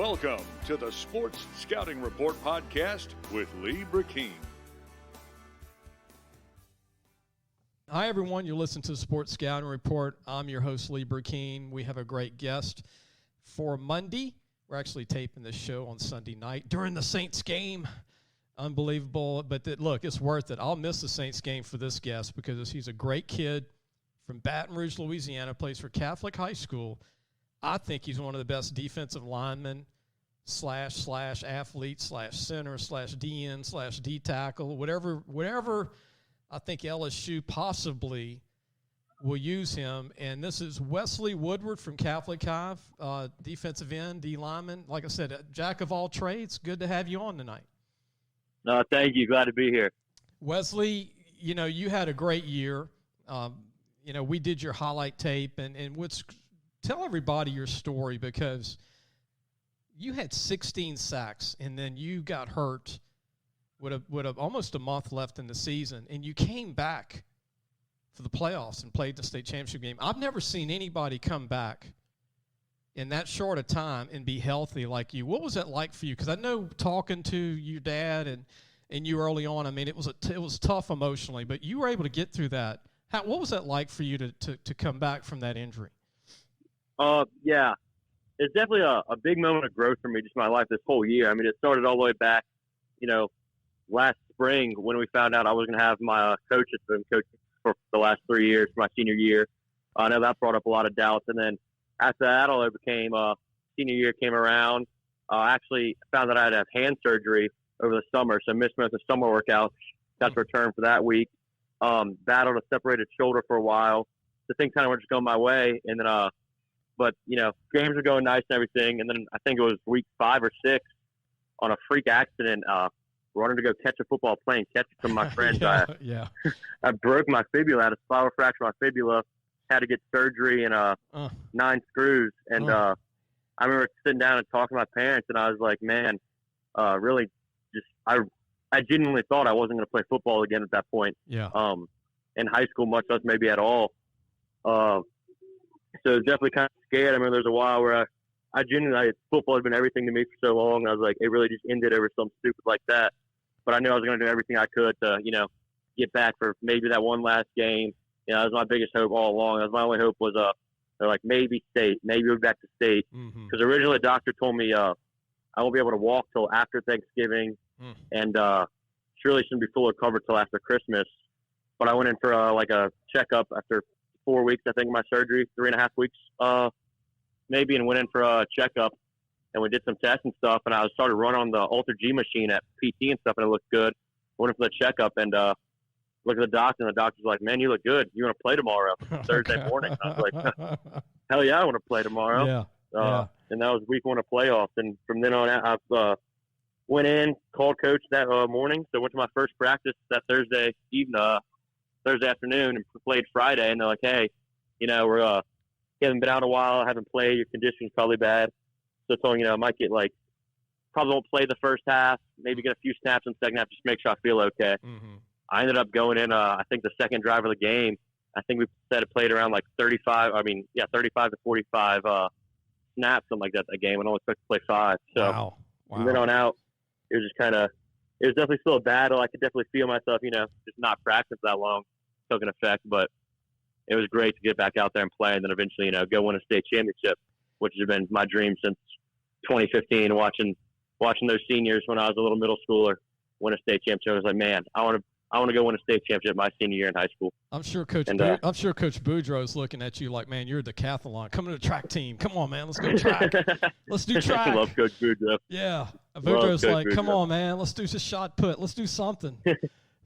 Welcome to the Sports Scouting Report podcast with Lee Brecheen. Hi, everyone. You're listening to the Sports Scouting Report. I'm your host, Lee Brecheen. We have a great guest for Monday. We're actually taping this show on Sunday night during the Saints game. Unbelievable. But look, it's worth it. I'll miss the Saints game for this guest because he's a great kid from Baton Rouge, Louisiana, plays for Catholic High School. I think he's one of the best defensive linemen slash athlete slash center slash DN slash D tackle, whatever I think LSU possibly will use him. And this is Wesley Woodward from Catholic High, defensive end, D lineman. Like I said, a jack of all trades. Good to have you on tonight. No, thank you. Glad to be here. Wesley, you had a great year. We did your highlight tape, and tell everybody your story because you had 16 sacks, and then you got hurt with almost a month left in the season, and you came back for the playoffs and played the state championship game. I've never seen anybody come back in that short a time and be healthy like you. What was that like for you? Because I know talking to your dad and you early on, I mean, it was tough emotionally, but you were able to get through that. What was that like for you to come back from that injury? Yeah, it's definitely a big moment of growth for me just in my life this whole year. I mean, it started all the way back, last spring when we found out I was going to have my coach that's been coaching for the last 3 years, my senior year. I know that brought up a lot of doubts. And then after that, all it became senior year came around. I actually found that I had to have hand surgery over the summer, so missed most of the summer workouts. Got to return for that week. Battled a separated shoulder for a while. The things kind of were just going my way. And then but, games were going nice and everything. And then I think it was week 5 or 6 on a freak accident, running to go catch a football, playing catch with some of my friends. I broke my fibula, had a spiral fracture of my fibula, had to get surgery and 9 screws. And I remember sitting down and talking to my parents, and I was like, man, really just I genuinely thought I wasn't going to play football again at that point. Yeah. In high school, much less maybe at all. So it was definitely kind of scared. I remember there was a while where I genuinely, football had been everything to me for so long. I was like, it really just ended over something stupid like that. But I knew I was going to do everything I could to, get back for maybe that one last game. That was my biggest hope all along. That was my only hope was, they're like, maybe state, maybe we'll be back to state. Because originally the doctor told me I won't be able to walk till after Thanksgiving. And surely shouldn't be fully recovered till after Christmas. But I went in for a checkup after 4 weeks, I think, my surgery, 3.5 weeks, maybe, and went in for a checkup, and we did some tests and stuff, and I started running on the Ultra G machine at PT and stuff, and it looked good. Went in for the checkup, and looked at the doctor, and the doctor's like, man, you look good. You want to play tomorrow? Thursday morning. I was like, hell yeah, I want to play tomorrow. Yeah. And that was week 1 of playoffs, and from then on out, I went in, called coach that morning, so went to my first practice that Thursday afternoon and played Friday, and they're like, hey, we're haven't been out in a while, haven't played, your condition's probably bad. So I told him, I might get probably won't play the first half, maybe get a few snaps in the second half, just make sure I feel okay. I ended up going in, I think the second drive of the game, I think we said it played around 35 to 45 snaps, something like that game, and only expected to play 5. So wow. From then on out, it was just it was definitely still a battle. I could definitely feel myself, just not practice that long took an effect, but it was great to get back out there and play, and then eventually, go win a state championship, which has been my dream since 2015. Watching those seniors when I was a little middle schooler win a state championship, I was like, man, I want to go win a state championship my senior year in high school. I'm sure Coach Boudreaux's looking at you like, man, you're the decathlon. Come to the track team. Come on, man, let's go track. Let's do track. I love Coach Boudreaux. Yeah. Boudreaux's like, come on, man, let's do a shot put. Let's do something.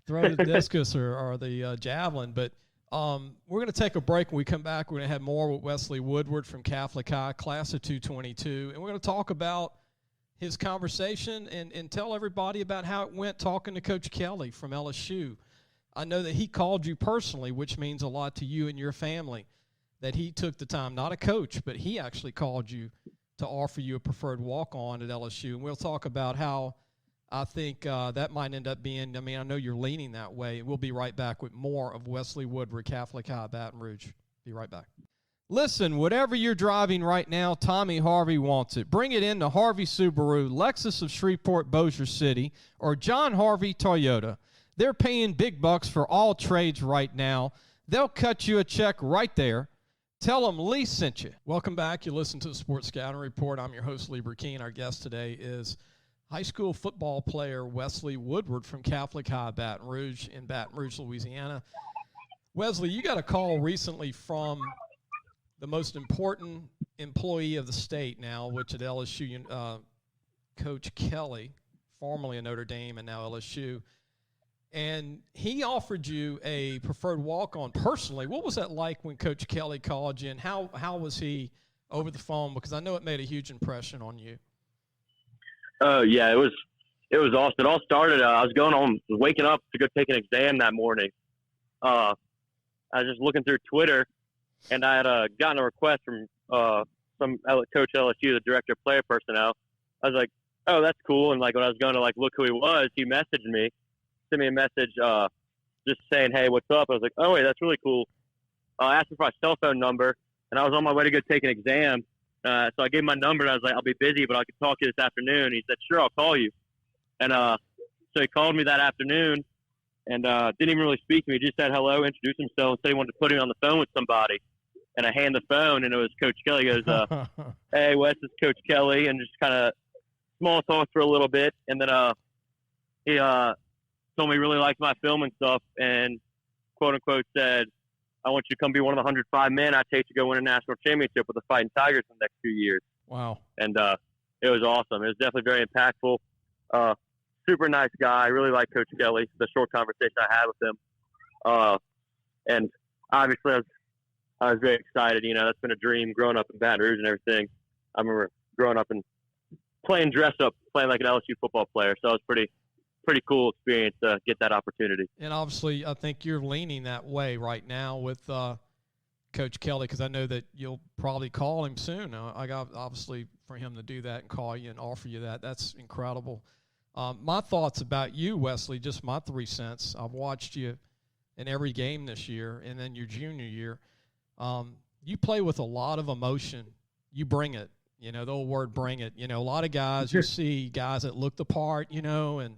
Throw the discus or the javelin. But we're going to take a break. When we come back, we're going to have more with Wesley Woodward from Catholic High, class of 222. And we're going to talk about his conversation and tell everybody about how it went talking to Coach Kelly from LSU. I know that he called you personally, which means a lot to you and your family, that he took the time, not a coach, but he actually called you to offer you a preferred walk-on at LSU. And we'll talk about how I think that might end up being, I know you're leaning that way. We'll be right back with more of Wesley Woodward, Catholic High, Baton Rouge. Be right back. Listen, whatever you're driving right now, Tommy Harvey wants it. Bring it in to Harvey Subaru, Lexus of Shreveport, Bossier City, or John Harvey Toyota. They're paying big bucks for all trades right now. They'll cut you a check right there. Tell them Lee sent you. Welcome back. You listen to the Sports Scouting Report. I'm your host, Lee Brecheen. Our guest today is high school football player Wesley Woodward from Catholic High Baton Rouge in Baton Rouge, Louisiana. Wesley, you got a call recently from the most important employee of the state now, which at LSU, Coach Kelly, formerly at Notre Dame and now LSU, and he offered you a preferred walk-on personally. What was that like when Coach Kelly called you, and how was he over the phone? Because I know it made a huge impression on you. Yeah, it was awesome. It all started. I was waking up to go take an exam that morning. I was just looking through Twitter, and I had gotten a request from some coach at LSU, the director of player personnel. I was like, oh, that's cool. And like when I was going to look who he was, he messaged me, sent me a message just saying, hey, what's up? I was like, oh, wait, that's really cool. I asked him for my cell phone number, and I was on my way to go take an exam. So I gave him my number, and I was like, I'll be busy, but I can talk to you this afternoon. He said, sure, I'll call you. And so he called me that afternoon and didn't even really speak to me. He just said hello, introduced himself, and said he wanted to put me on the phone with somebody. And I hand the phone, and it was Coach Kelly. He goes, hey, Wes, it's Coach Kelly, and just kind of small talk for a little bit. And then he told me he really liked my film and stuff, and quote-unquote said, I want you to come be one of the 105 men I take to go win a national championship with the Fighting Tigers in the next few years. Wow. And it was awesome. It was definitely very impactful. Super nice guy. I really like Coach Kelly, the short conversation I had with him. And obviously I was very excited. You know, that's been a dream growing up in Baton Rouge and everything. I remember growing up and playing dress up, playing like an LSU football player. So it was pretty cool experience to get that opportunity. And obviously I think you're leaning that way right now with Coach Kelly, because I know that you'll probably call him soon. I got obviously for him to do that and call you and offer you that. That's incredible. My thoughts about you, Wesley, just my 3 cents. I've watched you in every game this year and then your junior year. You play with a lot of emotion. You bring it. You know, the old word, bring it. You know, a lot of guys, you see guys that look the part, you know, and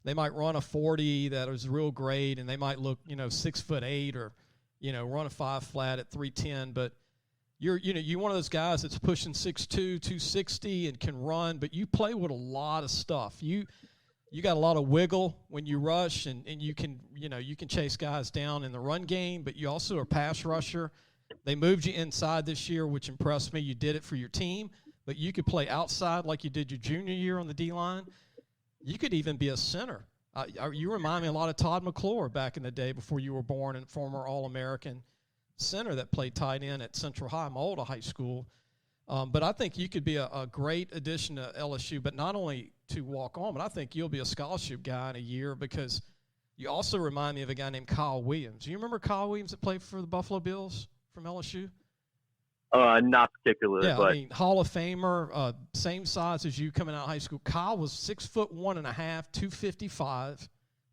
they might run a 40 that is real great, and they might look, 6'8", or, run a 5 flat at 310. But you're one of those guys that's pushing 6'2", 260 and can run, but you play with a lot of stuff. You got a lot of wiggle when you rush, and you can, you can chase guys down in the run game, but you also are a pass rusher. They moved you inside this year, which impressed me. You did it for your team, but you could play outside like you did your junior year on the D-line. You could even be a center. You remind me a lot of Todd McClure back in the day before you were born, and former All-American center that played tight end at Central High, my old high school. But I think you could be a great addition to LSU, but not only to walk on, but I think you'll be a scholarship guy in a year, because you also remind me of a guy named Kyle Williams. You remember Kyle Williams that played for the Buffalo Bills from LSU? Not particularly. Yeah, but. I mean, Hall of Famer, same size as you coming out of high school. Kyle was 6'1.5", 255,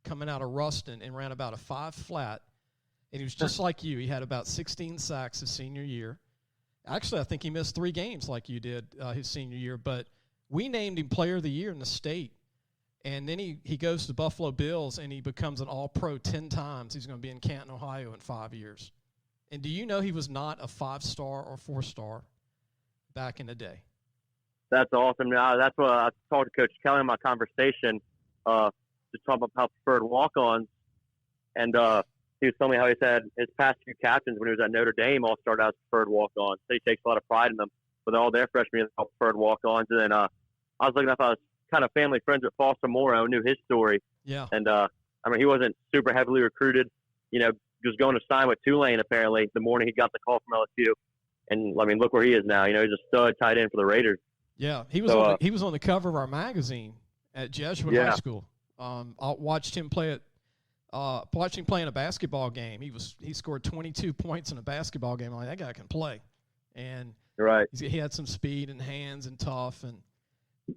coming out of Ruston, and ran about a 5 flat. And he was just like you. He had about 16 sacks his senior year. Actually, I think he missed 3 games like you did his senior year. But we named him Player of the Year in the state. And then he goes to the Buffalo Bills, and he becomes an All-Pro 10 times. He's going to be in Canton, Ohio in 5 years. And do you know he was not a 5-star or 4-star back in the day? That's awesome. That's what I talked to Coach Kelly in my conversation, just talking about preferred walk-ons. And he was telling me how he said his past 2 captains when he was at Notre Dame all started out as preferred walk-ons. So he takes a lot of pride in them. But all their freshmen years all preferred walk-ons. And then I was looking up, I was kind of family friends with Foster Morrow, knew his story. Yeah. And, he wasn't super heavily recruited, was going to sign with Tulane apparently the morning he got the call from LSU, and look where he is now. He's a stud tight end for the Raiders. Yeah, he was on the cover of our magazine at Jesuit High School. I watched him play in a basketball game. He scored 22 points in a basketball game. I'm like, that guy can play, and right. He had some speed and hands and tough, and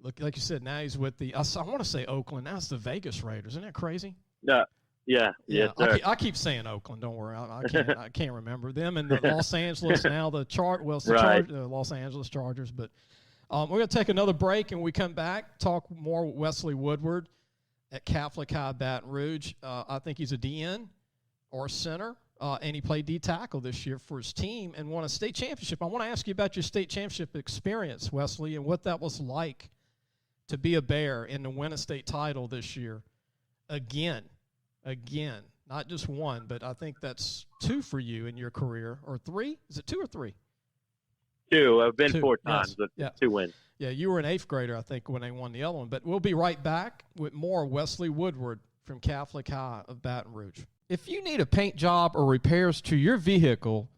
look, like you said, now he's with I want to say Oakland. Now it's the Vegas Raiders. Isn't that crazy? Yeah. Yeah. Yes, sir. I keep saying Oakland. Don't worry, I can't remember them and the Los Angeles now. The Los Angeles Chargers. But we're gonna take another break, and we come back talk more with Wesley Woodward at Catholic High Baton Rouge. I think he's a DN or center, and he played D tackle this year for his team and won a state championship. I want to ask you about your state championship experience, Wesley, and what that was like to be a Bear and to win a state title this year again, not just one, but I think that's 2 for you in your career, or 3? Is it 2 or 3? 2. I've been 2. 4 times, but 2 wins. Yeah, you were an 8th grader, I think, when they won the other one. But we'll be right back with more Wesley Woodward from Catholic High of Baton Rouge. If you need a paint job or repairs to your vehicle,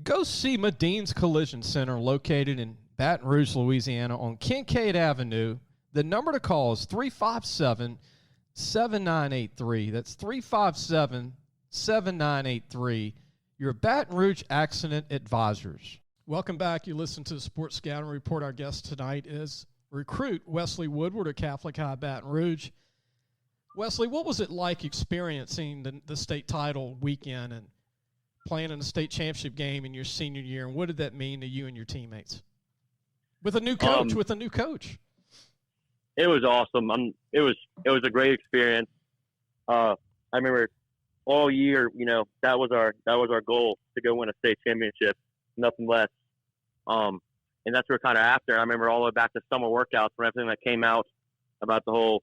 go see Medine's Collision Center located in Baton Rouge, Louisiana on Kincaid Avenue. The number to call is 357-7983. That's 357-7983. Your Baton Rouge Accident Advisors. Welcome back. You listen to the Sports Scouting Report. Our guest tonight is recruit Wesley Woodward of Catholic High Baton Rouge. Wesley, what was it like experiencing the state title weekend and playing in a state championship game in your senior year, and what did that mean to you and your teammates? With a new coach, It was awesome. It was a great experience. I remember all year, that was our goal, to go win a state championship, nothing less. And that's what we're kind of after. I remember all the way back to summer workouts when everything that came out about the whole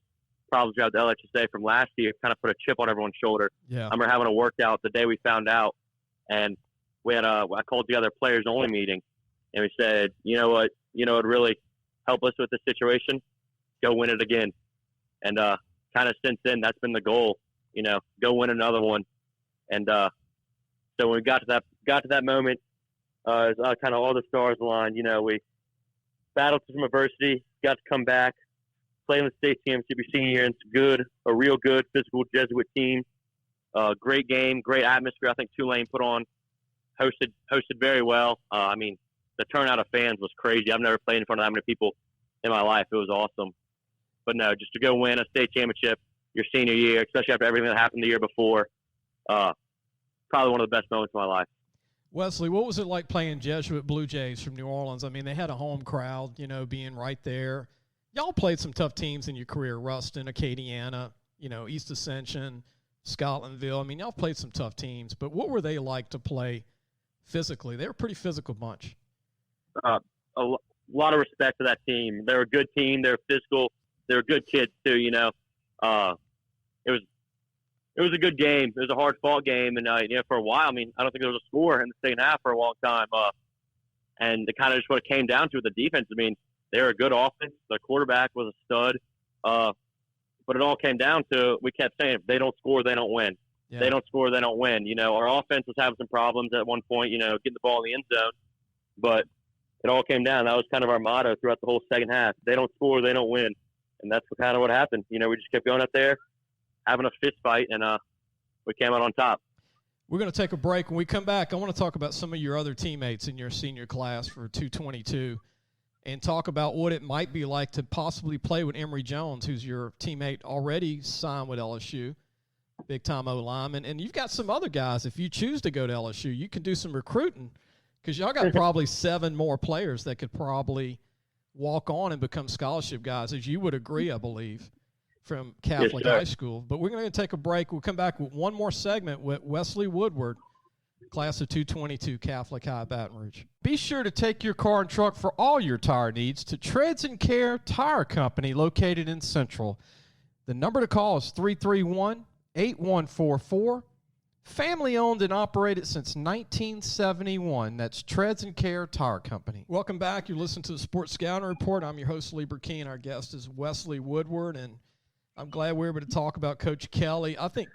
problems we had with the LHSA from last year kind of put a chip on everyone's shoulder. Yeah. I remember having a workout the day we found out, and we had I called together a players only meeting, and we said, you know what would really help us with this situation? Go win it again. And kind of since then, that's been the goal, go win another one. And so when we got to that moment, kind of all the stars aligned. We battled through some adversity, got to come back, play in the state championship your senior year, and it's a real good physical Jesuit team. Great game, great atmosphere. I think Tulane hosted very well. The turnout of fans was crazy. I've never played in front of that many people in my life. It was awesome. But no, just to go win a state championship your senior year, especially after everything that happened the year before, probably one of the best moments of my life. Wesley, what was it like playing Jesuit Blue Jays from New Orleans? I mean, they had a home crowd, being right there. Y'all played some tough teams in your career, Ruston, Acadiana, East Ascension, Scotlandville. I mean, y'all played some tough teams, but what were they like to play physically? They were a pretty physical bunch. A lot of respect to that team. They're a good team. They're physical. They're good kids too. It was a good game. It was a hard-fought game, and for a while, I don't think there was a score in the second half for a long time. And it kind of just what it came down to with the defense. They were a good offense. The quarterback was a stud. But it all came down to, we kept saying, if they don't score, they don't win. Yeah. They don't score, they don't win. Our offense was having some problems at one point, getting the ball in the end zone. But it all came down. That was kind of our motto throughout the whole second half. They don't score, they don't win. And that's kind of what happened. We just kept going out there, having a fist fight, and we came out on top. We're going to take a break. When we come back, I want to talk about some of your other teammates in your senior class for 222 and talk about what it might be like to possibly play with Emery Jones, who's your teammate already signed with LSU, big-time O-lineman. And you've got some other guys. If you choose to go to LSU, you can do some recruiting because y'all got probably 7 more players that could probably walk on and become scholarship guys, as you would agree, I believe, from Catholic High School. But we're going to take a break. We'll come back with one more segment with Wesley Woodward, class of 222, Catholic High Baton Rouge. Be sure to take your car and truck for all your tire needs to Treads and Care Tire Company located in Central. The number to call is 331-8144. Family owned and operated since 1971. That's Treads and Care Tire Company. Welcome back. You listen to the Sports Scouting Report. I'm your host, Lee Brecheen. Our guest is Wesley Woodward, and I'm glad we're able to talk about Coach Kelly. I think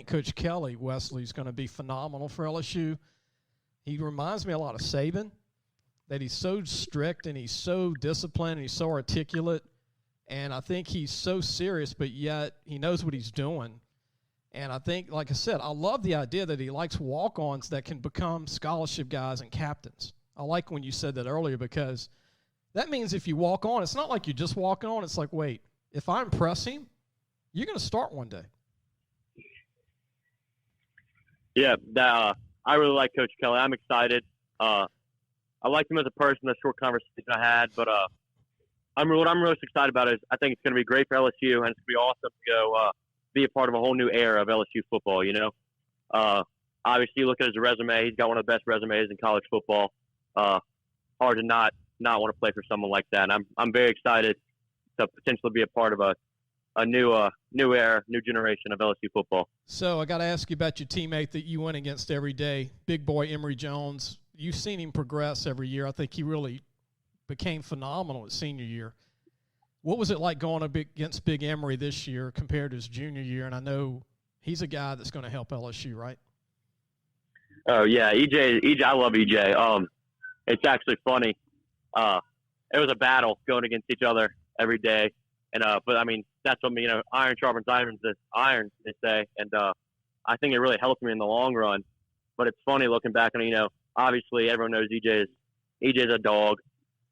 Coach Kelly, Wesley, is going to be phenomenal for LSU. He reminds me a lot of Saban, that he's so strict and he's so disciplined and he's so articulate. And I think he's so serious, but yet he knows what he's doing. And I think, like I said, I love the idea that he likes walk-ons that can become scholarship guys and captains. I like when you said that earlier because that means if you walk on, it's not like you're just walking on. It's like, wait, if I impress him, you're going to start one day. Yeah, I really like Coach Kelly. I'm excited. I liked him as a person. The short conversation I had, but what I'm most excited about is I think it's going to be great for LSU, and it's going to be awesome to go be a part of a whole new era of LSU football. Obviously, look at his resume. He's got one of the best resumes in college football. Hard to not want to play for someone like that. And I'm very excited to potentially be a part of a new era, new generation of LSU football. So I got to ask you about your teammate that you went against every day, big boy Emery Jones. You've seen him progress every year. I think he really became phenomenal at senior year. What was it like going against Big Emery this year compared to his junior year? And I know he's a guy that's going to help LSU, right? Oh yeah, EJ, I love EJ. It's actually funny. It was a battle going against each other every day, and but I mean that's what iron sharpens iron, they say, and I think it really helped me in the long run. But it's funny looking back on obviously everyone knows EJ's a dog,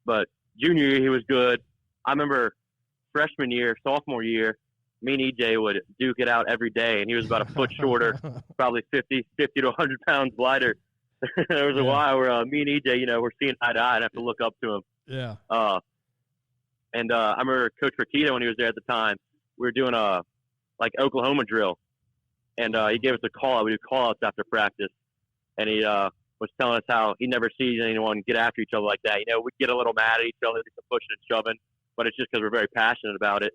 but junior year he was good. I remember freshman year, sophomore year, me and EJ would duke it out every day, and he was about a foot shorter, probably 50 to 100 pounds lighter. There was a while where me and EJ, we're seeing eye to eye and have to look up to him. Yeah. And I remember Coach Fertitta when he was there at the time. We were doing a Oklahoma drill, and he gave us a call out. We do call outs after practice, and he was telling us how he never sees anyone get after each other like that. We get a little mad at each other, do some pushing and shoving, but it's just because we're very passionate about it.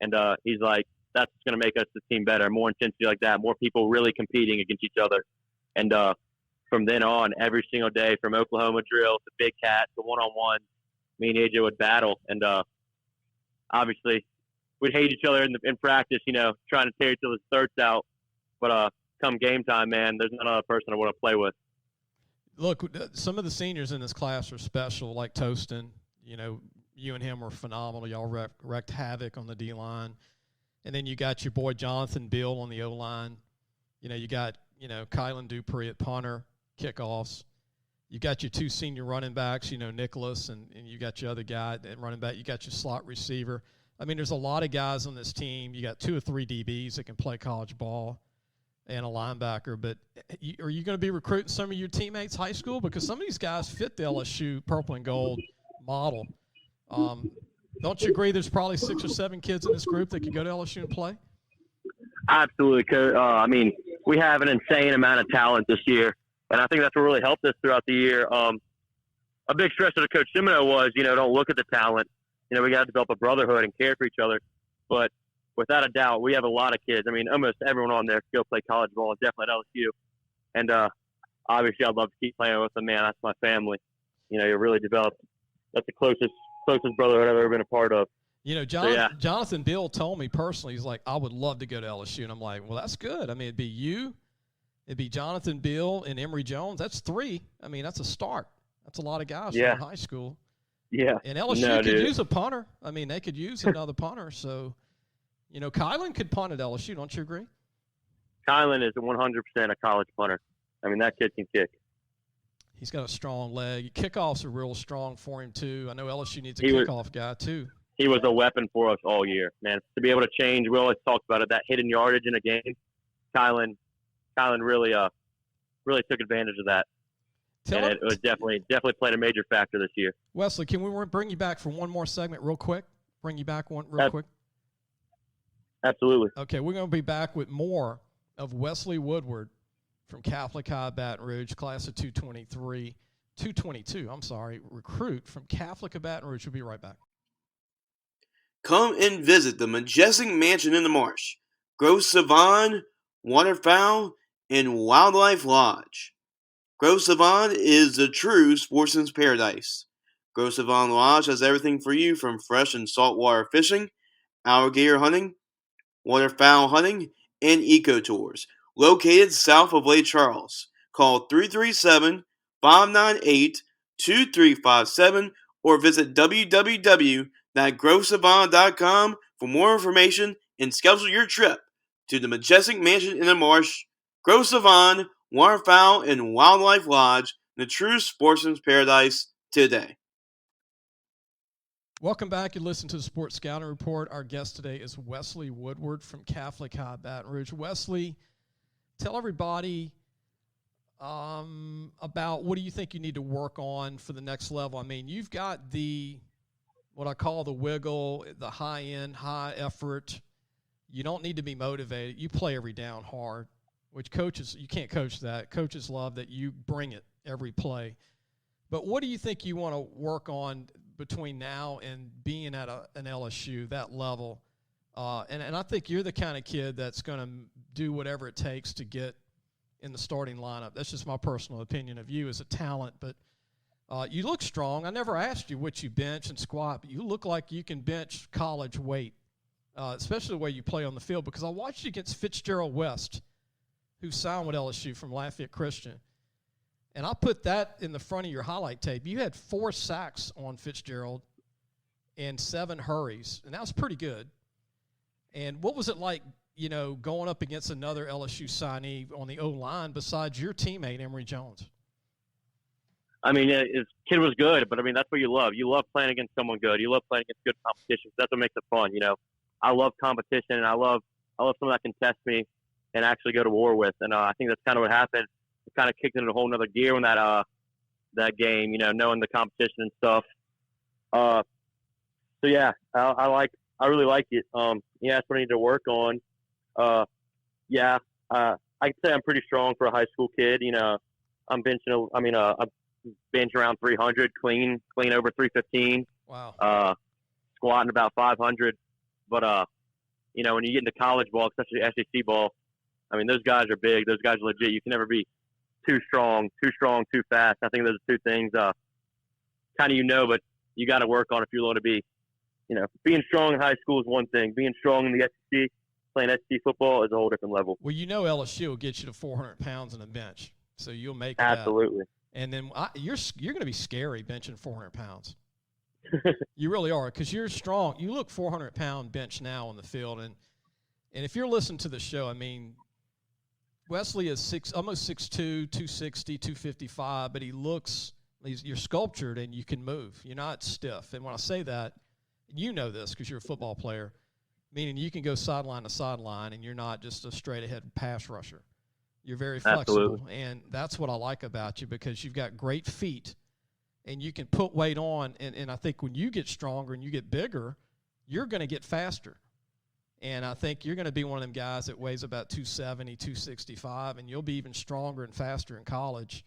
And he's like, that's going to make us the team better, more intensity like that, more people really competing against each other. And from then on, every single day, from Oklahoma drill to Big Cat to one-on-one, me and AJ would battle. And obviously, we'd hate each other in practice, trying to tear each other's throats out. But come game time, man, there's not another person I want to play with. Look, some of the seniors in this class are special, like Tostin. You and him were phenomenal. Y'all wrecked havoc on the D-line. And then you got your boy Jonathan Bill on the O-line. You got, Kylan Dupree at punter, kickoffs. You got your two senior running backs, Nicholas, and you got your other guy at running back. You got your slot receiver. I mean, there's a lot of guys on this team. You got 2 or 3 DBs that can play college ball and a linebacker. But are you going to be recruiting some of your teammates high school? Because some of these guys fit the LSU purple and gold model. Don't you agree there's probably 6 or 7 kids in this group that could go to LSU and play? Absolutely. I mean, we have an insane amount of talent this year, and I think that's what really helped us throughout the year. A big stress of Coach Semino was, don't look at the talent. We got to develop a brotherhood and care for each other. But without a doubt, we have a lot of kids. I mean, almost everyone on there can go play college ball, definitely at LSU. And obviously, I'd love to keep playing with them, man. That's my family. You really developed. That's the closest brotherhood I've ever been a part of. Jonathan Bill told me personally, he's like, I would love to go to LSU. And I'm like, well, that's good. I mean, it'd be Jonathan Bill and Emery Jones. That's 3. I mean, that's a start. That's a lot of guys from high school. Yeah. And LSU could use a punter. I mean, they could use another punter. So, Kylan could punt at LSU. Don't you agree? Kylan is 100% a college punter. I mean, that kid can kick. He's got a strong leg. Kickoffs are real strong for him, too. I know LSU needs a kickoff guy, too. He was a weapon for us all year, man. To be able to change, we always talked about it, that hidden yardage in a game. Kylan really took advantage of that. It was definitely played a major factor this year. Wesley, can we bring you back for one more segment real quick? Bring you back real quick? Absolutely. Okay, we're going to be back with more of Wesley Woodward from Catholic High Baton Rouge, class of 222, recruit from Catholic of Baton Rouge. We'll be right back. Come and visit the majestic mansion in the marsh, Gros Savon, Waterfowl, and Wildlife Lodge. Gros Savon is the true sportsman's paradise. Gros Savon Lodge has everything for you from fresh and saltwater fishing, alligator hunting, waterfowl hunting, and eco-tours. Located south of Lake Charles. Call 337-598-2357 or visit www.grossavon.com for more information and schedule your trip to the majestic mansion in the marsh, Gros Savon, Waterfowl, and Wildlife Lodge, the true sportsman's paradise today. Welcome back. You listen to the Sports Scouting Report. Our guest today is Wesley Woodward from Catholic High Baton Rouge. Wesley, tell everybody about what do you think you need to work on for the next level? I mean, you've got what I call the wiggle, the high end, high effort. You don't need to be motivated. You play every down hard, which coaches, you can't coach that. Coaches love that you bring it every play. But what do you think you want to work on between now and being at an LSU, that level? And I think you're the kind of kid that's going to do whatever it takes to get in the starting lineup. That's just my personal opinion of you as a talent. But you look strong. I never asked you what you bench and squat, but you look like you can bench college weight, especially the way you play on the field, because I watched you against Fitzgerald West, who signed with LSU from Lafayette Christian. And I put that in the front of your highlight tape. You had 4 sacks on Fitzgerald and 7 hurries, and that was pretty good. And what was it like, going up against another LSU signee on the O-line besides your teammate, Emery Jones? I mean, his kid was good, but, I mean, that's what you love. You love playing against someone good. You love playing against good competition. That's what makes it fun, I love competition, and I love someone that can test me and actually go to war with. And I think that's kind of what happened. It kind of kicked into a whole nother gear in that game, knowing the competition and stuff. So, yeah, I really like it. Yeah, that's what I need to work on. I'd say I'm pretty strong for a high school kid. I'm benching. I bench around 300, clean over 315. Wow. Squatting about 500. But when you get into college ball, especially SEC ball, I mean, those guys are big. Those guys are legit. You can never be too strong, too fast. I think those are 2 things, kind of but you got to work on if you want to be. Being strong in high school is one thing. Being strong in the SEC, playing SEC football is a whole different level. Well, LSU will get you to 400 pounds on the bench, so you'll make it. Absolutely. Out. And then you're going to be scary benching 400 pounds. You really are, because you're strong. You look 400-pound bench now on the field, and if you're listening to the show, I mean, Wesley is almost 6'2", 260, 255, but you're sculptured and you can move. You're not stiff. And when I say that, you know this because you're a football player, meaning you can go sideline to sideline and you're not just a straight-ahead pass rusher. You're very flexible, Absolutely. And that's what I like about you, because you've got great feet and you can put weight on. And I think when you get stronger and you get bigger, you're going to get faster. And I think you're going to be one of them guys that weighs about 270, 265, and you'll be even stronger and faster in college.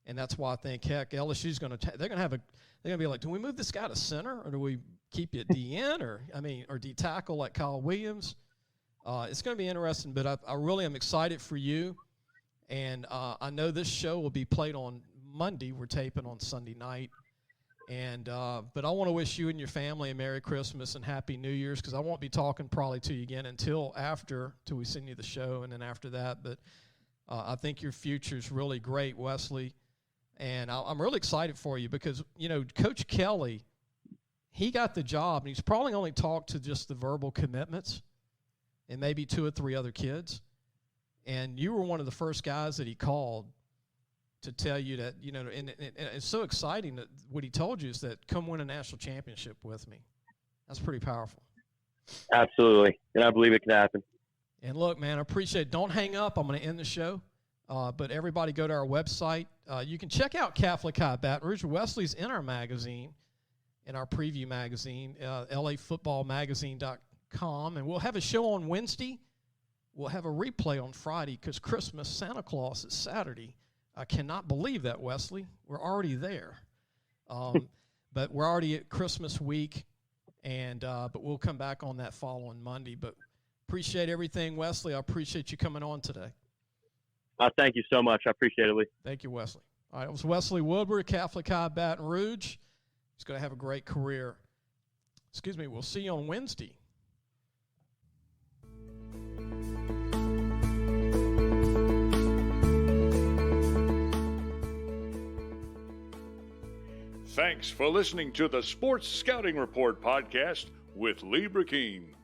And that's why I think, heck, LSU's going to they're going to be like, do we move this guy to center, or do we keep you at DN, or D tackle like Kyle Williams? It's going to be interesting, but I really am excited for you. And I know this show will be played on Monday. We're taping on Sunday night. And but I want to wish you and your family a Merry Christmas and Happy New Year's, because I won't be talking probably to you again until we send you the show, and then after that. But I think your future's really great, Wesley. And I'm really excited for you because, Coach Kelly, he got the job, and he's probably only talked to just the verbal commitments and maybe 2 or 3 other kids. And you were one of the first guys that he called to tell you that, and it's so exciting that what he told you is that come win a national championship with me. That's pretty powerful. Absolutely. And I believe it can happen. And look, man, I appreciate it. Don't hang up. I'm going to end the show. But everybody go to our website. You can check out Catholic High Baton Rouge. Wesley's in our magazine, in our preview magazine, lafootballmagazine.com. And we'll have a show on Wednesday. We'll have a replay on Friday because Christmas, Santa Claus is Saturday. I cannot believe that, Wesley. We're already there. But we're already at Christmas week, and but we'll come back on that following Monday. But appreciate everything, Wesley. I appreciate you coming on today. Thank you so much. I appreciate it, Lee. Thank you, Wesley. All right, it was Wesley Woodward, Catholic High Baton Rouge. He's going to have a great career. We'll see you on Wednesday. Thanks for listening to the Sports Scouting Report podcast with Lee Brecheen.